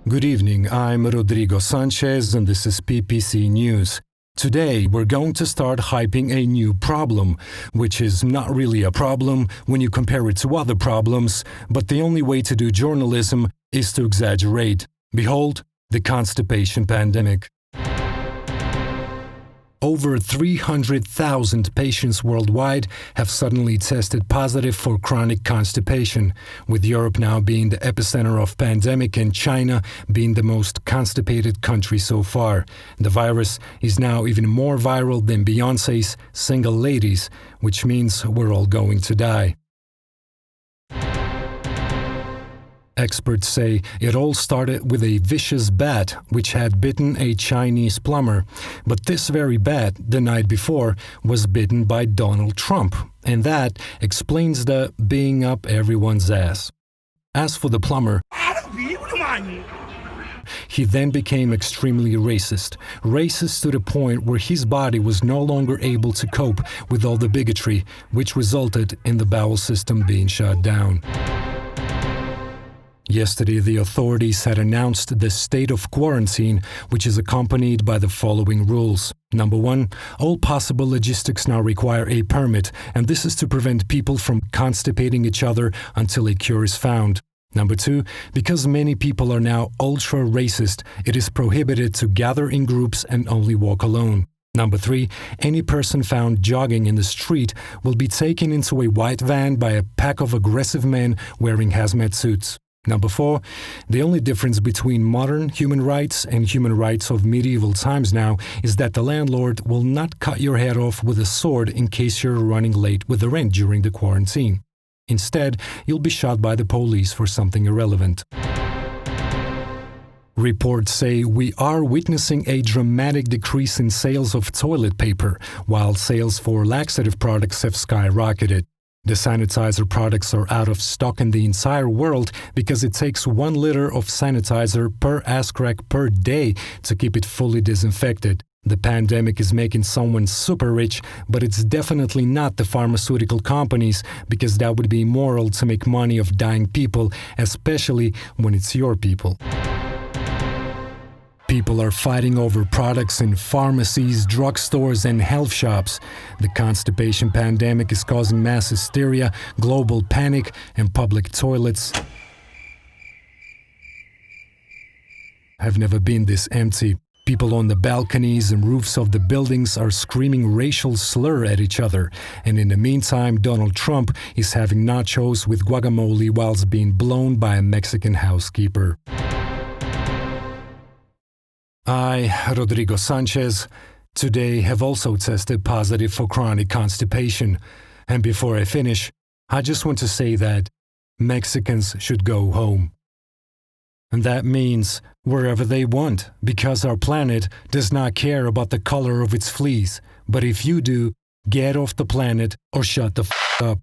Good evening, I'm Rodrigo Sanchez and this is PPC News. Today we're going to start hyping a new problem, which is not really a problem when you compare it to other problems, but the only way to do journalism is to exaggerate. Behold, the constipation pandemic. Over 300,000 patients worldwide have suddenly tested positive for chronic constipation, with Europe now being the epicenter of pandemic and China being the most constipated country so far. The virus is now even more viral than Beyoncé's Single Ladies, which means we're all going to die. Experts say it all started with a vicious bat which had bitten a Chinese plumber. But this very bat, the night before, was bitten by Donald Trump, and that explains the being up everyone's ass. As for the plumber, he then became extremely racist to the point where his body was no longer able to cope with all the bigotry, which resulted in the bowel system being shut down. Yesterday, the authorities had announced the state of quarantine, which is accompanied by the following rules. Number 1, all possible logistics now require a permit, and this is to prevent people from constipating each other until a cure is found. Number 2, because many people are now ultra-racist, it is prohibited to gather in groups and only walk alone. Number 3, any person found jogging in the street will be taken into a white van by a pack of aggressive men wearing hazmat suits. Number 4, the only difference between modern human rights and human rights of medieval times now is that the landlord will not cut your head off with a sword in case you're running late with the rent during the quarantine. Instead, you'll be shot by the police for something irrelevant. Reports say we are witnessing a dramatic decrease in sales of toilet paper, while sales for laxative products have skyrocketed. The sanitizer products are out of stock in the entire world because it takes 1 liter of sanitizer per ass crack per day to keep it fully disinfected. The pandemic is making someone super rich, but it's definitely not the pharmaceutical companies because that would be immoral to make money off dying people, especially when it's your people. People are fighting over products in pharmacies, drugstores, and health shops. The constipation pandemic is causing mass hysteria, global panic, and public toilets have never been this empty. People on the balconies and roofs of the buildings are screaming racial slur at each other. And in the meantime, Donald Trump is having nachos with guacamole whilst being blown by a Mexican housekeeper. I, Rodrigo Sanchez, today have also tested positive for chronic constipation. And before I finish, I just want to say that Mexicans should go home. And that means wherever they want, because our planet does not care about the color of its fleas. But if you do, get off the planet or shut the f*** up.